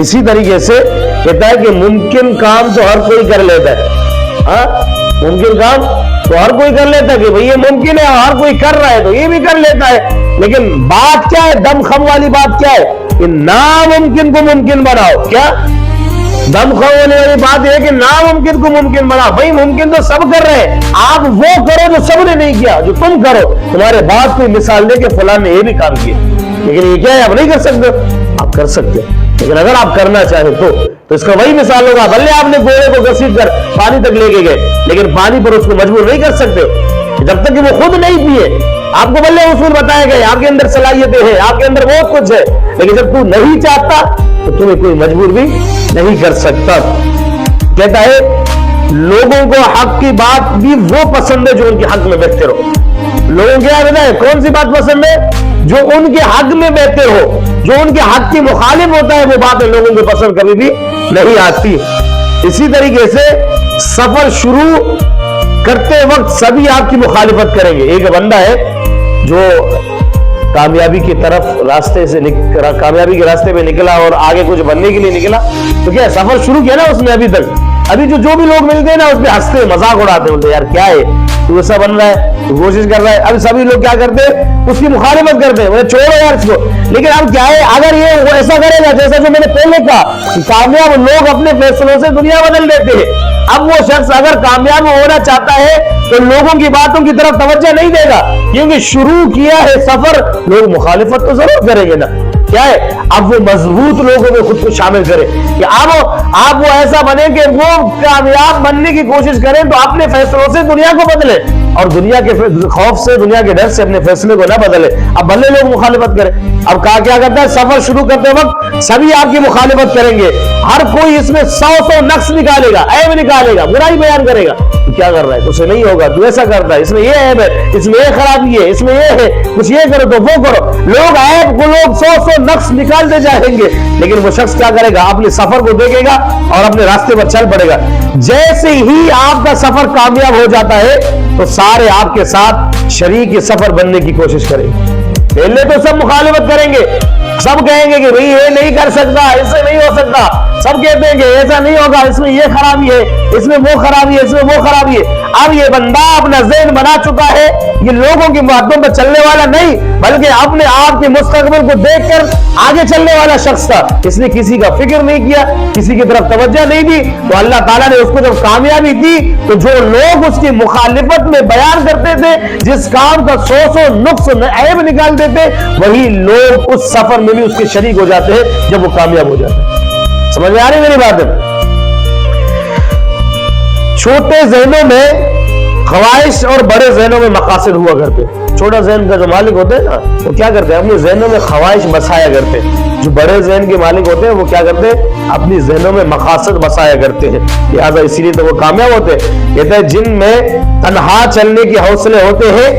اسی طریقے سے کہتا ہے کہ ممکن کام تو ہر کوئی کر لیتا ہے. ہاں ممکن کام تو ہر کوئی کر لیتا ہے کہ بھئی یہ ممکن ہے، ہر کوئی کر رہا ہے تو یہ بھی کر لیتا ہے. لیکن بات کیا ہے، دم خم والی بات کیا ہے کہ ناممکن کو ممکن بناؤ. کیا دم خم ہونے والی بات یہ ہے کہ ناممکن کو ممکن بناؤ. بھئی ممکن تو سب کر رہے ہیں، آپ وہ کرو جو سب نے نہیں کیا، جو تم کرو. تمہارے بعد کوئی مثال دے کہ فلاں نے یہ بھی کام کیا، لیکن یہ کیا ہے آپ نہیں کر سکتے. آپ کر سکتے لیکن اگر آپ کرنا چاہیں تو اس کا وہی مثال ہوگا. بھلے آپ نے گھوڑے کو گھسیٹ کر پانی تک لے کے گئے، لیکن پانی پر اس کو مجبور نہیں کر سکتے جب تک کہ وہ خود نہیں پیے. آپ کو بھلے اصول بتائے گئے، آپ کے اندر صلاحیتیں ہیں، آپ کے اندر بہت کچھ ہے، لیکن جب تو نہیں چاہتا تو تمہیں کوئی مجبور بھی نہیں کر سکتا. کہتا ہے لوگوں کو حق کی بات بھی وہ پسند ہے جو ان کے حق میں بہتر ہو. لوگوں کیا بتائیں کون سی بات پسند ہے؟ جو ان کے حق میں بہتر ہو. جو ان کے حق کی مخالف ہوتا ہے وہ باتیں لوگوں کو پسند کبھی بھی نہیں آتی. اسی طریقے سے سفر شروع کرتے وقت سبھی آپ کی مخالفت کریں گے. ایک بندہ ہے جو کامیابی کی طرف کامیابی کے راستے پہ نکلا اور آگے کچھ بننے کے لیے نکلا، تو کیا سفر شروع کیا نا اس نے. ابھی جو بھی لوگ ملتے ہیں نا اس پہ ہنستے مذاق اڑاتے ہیں، بولتے یار کیا ہے تو ایسا بن رہا ہے، تو کوشش کر رہا ہے. اب سبھی لوگ کیا کرتے ہیں اس کی مخالفت کرتے ہیں، بولے چھوڑو یار اس کو. لیکن اب کیا ہے اگر یہ ایسا کرے گا جیسا جو میں نے پہلے کہا، کامیاب لوگ اپنے فیصلوں سے دنیا بدل دیتے ہیں. اب وہ شخص اگر کامیاب ہونا چاہتا ہے تو لوگوں کی باتوں کی طرف توجہ نہیں دے گا، کیونکہ شروع کیا ہے سفر. لوگ مخالفت تو ضرور کریں گے نا. کیا ہے اب وہ مضبوط لوگوں میں خود کو شامل کرے کہ آپ وہ ایسا بنے کہ وہ کامیاب بننے کی کوشش کریں تو اپنے فیصلوں سے دنیا کو بدلے، اور دنیا کے خوف سے، دنیا کے ڈر سے اپنے فیصلے کو نہ بدلے. اب بھلے لوگ مخالفت کریں. اب کیا کرتا ہے سفر شروع کرتے وقت سبھی آپ کی مخالفت کریں گے. ہر کوئی اس میں 100 نقص نکالے گا، عیب نکالے گا، برائی بیان کرے گا. تو کیا کر رہا ہے؟ تو اسے نہیں ہوگا، تو ایسا کرتا ہے، اس میں یہ عیب ہے، اس میں یہ خرابی ہے، اس میں یہ ہے، کچھ یہ کرو تو وہ کرو. لوگ عیب کو 100 نقص نکالتے جائیں گے، لیکن وہ شخص کیا کرے گا؟ اپنے سفر کو دیکھے گا اور اپنے راستے پر چل پڑے گا. جیسے ہی آپ کا سفر کامیاب ہو جاتا ہے تو سارے آپ کے ساتھ شریک سفر بننے کی کوشش کریں گے. پہلے تو سب مخالفت کریں گے، سب کہیں گے کہ بھئی یہ نہیں کر سکتا، اس سے نہیں ہو سکتا. سب کہتے ہیں کہ ایسا نہیں ہوگا، اس میں یہ خرابی ہے، اس میں وہ خرابی ہے، اس میں وہ خرابی ہے. اب یہ بندہ اپنا ذہن بنا چکا ہے، یہ لوگوں کی باتوں پر چلنے والا نہیں بلکہ اپنے آپ کے مستقبل کو دیکھ کر آگے چلنے والا شخص تھا. اس نے کسی کا فکر نہیں کیا، کسی کی طرف توجہ نہیں دی. تو اللہ تعالیٰ نے اس کو جب کامیابی دی تو جو لوگ اس کی مخالفت میں بیان کرتے تھے، جس کام کا 100 نقص عیب نکالتے تھے، وہی لوگ اس سفر میں بھی اس کے شریک ہو جاتے ہیں جب وہ کامیاب ہو جاتے ہیں. سمجھ میں آ رہی میری بات ہے؟ چھوٹے ذہنوں میں خواہش اور بڑے ذہنوں میں مقاصد ہوا کرتے. چھوٹا ذہن کا جو مالک ہوتے ہیں نا وہ کیا کرتے ہیں؟ اپنے ذہنوں میں خواہش بسایا کرتے ہیں. جو بڑے ذہن کے مالک ہوتے ہیں وہ کیا کرتے ہیں؟ اپنی ذہنوں میں مقاصد بسایا کرتے ہیں. لہٰذا اسی لیے تو وہ کامیاب ہوتے ہیں. کہتے ہیں جن میں تنہا چلنے کے حوصلے ہوتے ہیں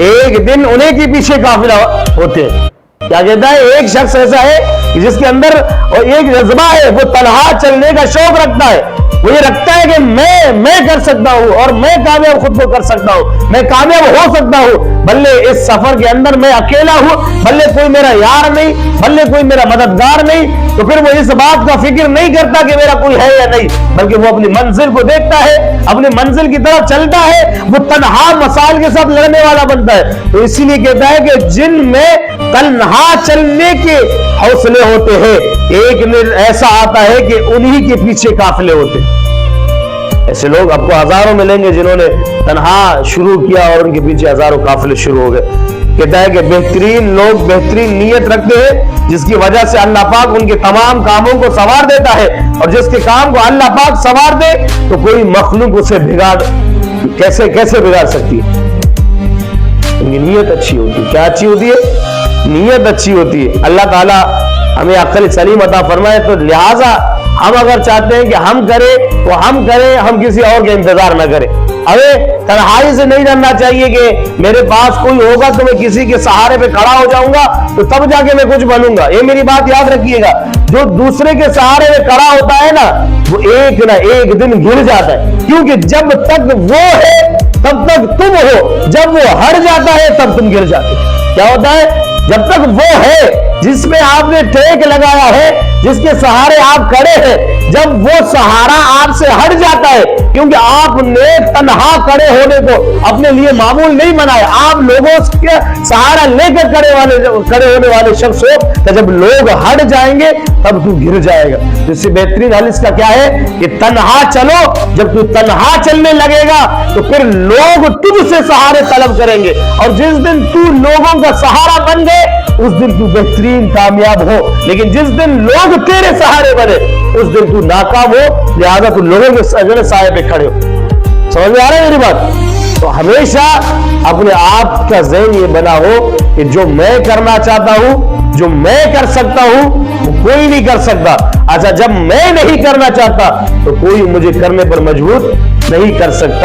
ایک دن انہیں کے پیچھے قافلہ ہوتے ہیں. کیا کہتا ہے؟ ایک شخص ایسا ہے جس کے اندر اور ایک جذبہ ہے، وہ تنہا چلنے کا شوق رکھتا ہے. وہ یہ رکھتا ہے کہ میں کر سکتا ہوں اور میں کامیاب خود کو کر سکتا ہوں، میں کامیاب ہو سکتا ہوں. بھلے اس سفر کے اندر میں اکیلا ہوں، بھلے کوئی میرا یار نہیں، بھلے کوئی میرا مددگار نہیں، تو پھر وہ اس بات کا فکر نہیں کرتا کہ میرا کوئی ہے یا نہیں، بلکہ وہ اپنی منزل کو دیکھتا ہے، اپنی منزل کی طرف چلتا ہے. وہ تنہا مسائل کے ساتھ لڑنے والا بنتا ہے. تو اسی لیے کہتا ہے کہ جن میں تنہا چلنے کے حوصلے ہوتے ہیں ایک دن ایسا آتا ہے کہ انہی کے پیچھے قافلے ہوتے ہیں. ایسے لوگ آپ کو ہزاروں ملیں گے جنہوں نے تنہا شروع کیا اور ان کے پیچھے ہزاروں قافلے شروع ہو گئے. کہتا ہے کہ بہترین لوگ بہترین نیت رکھتے ہیں جس کی وجہ سے اللہ پاک ان کے تمام کاموں کو سنوار دیتا ہے، اور جس کے کام کو اللہ پاک سنوار دے تو کوئی مخلوق اسے کیسے بگاڑ سکتی ہے؟ ان کی نیت اچھی ہوتی ہے. کیا اچھی ہوتی ہے؟ نیت اچھی ہوتی ہے. اللہ تعالیٰ ہمیں عقل سلیم عطا فرمائے. تو لہٰذا ہم اگر چاہتے ہیں کہ ہم کریں تو ہم کریں، ہم کسی اور کا انتظار نہ کریں. ہمیں تنہائی سے نہیں ڈرنا چاہیے کہ میرے پاس کوئی ہوگا تو میں کسی کے سہارے پہ کھڑا ہو جاؤں گا تو تب جا کے میں کچھ بنوں گا. یہ میری بات یاد رکھیے گا. جو دوسرے کے سہارے پہ کھڑا ہوتا ہے نا وہ ایک نہ ایک دن گر جاتا ہے، کیونکہ جب تک وہ ہے تب تک تم ہو، جب وہ ہٹ جاتا ہے تب تم گر جاتے. کیا ہوتا ہے؟ جب تک وہ ہے جس میں آپ نے ٹیک لگایا ہے، جس کے سہارے آپ کھڑے ہیں، جب وہ سہارا آپ سے ہٹ جاتا ہے، کیونکہ آپ نے تنہا کھڑے ہونے کو اپنے لیے معمول نہیں بنایا، آپ لوگوں کے سہارا لے کر کھڑے ہونے والے شخص ہو، کہ جب لوگ ہٹ جائیں گے تب تو گر جائے گا۔ اس سے بہترین حل اس کا کیا ہے کہ تنہا چلو، جب تو تنہا چلنے لگے گا تو پھر لوگ تجھ سے سہارے طلب کریں گے، اور جس دن تو لوگوں کا سہارا بن گئے اس دن تو بہترین کامیاب ہو، لیکن جس دن لوگ تیرے سہارے بنے اس دن تو ناکام ہو، لہذا تو لوگوں کے سائے پہ کھڑے ہو۔ سمجھ میں آ رہا ہے میری بات؟ تو ہمیشہ اپنے آپ کا ذہن یہ بنا ہو کہ جو میں کرنا چاہتا ہوں، جو میں کر سکتا ہوں وہ کوئی نہیں کر سکتا۔ اچھا، جب میں نہیں کرنا چاہتا تو کوئی مجھے کرنے پر مجبور نہیں کر سکتا۔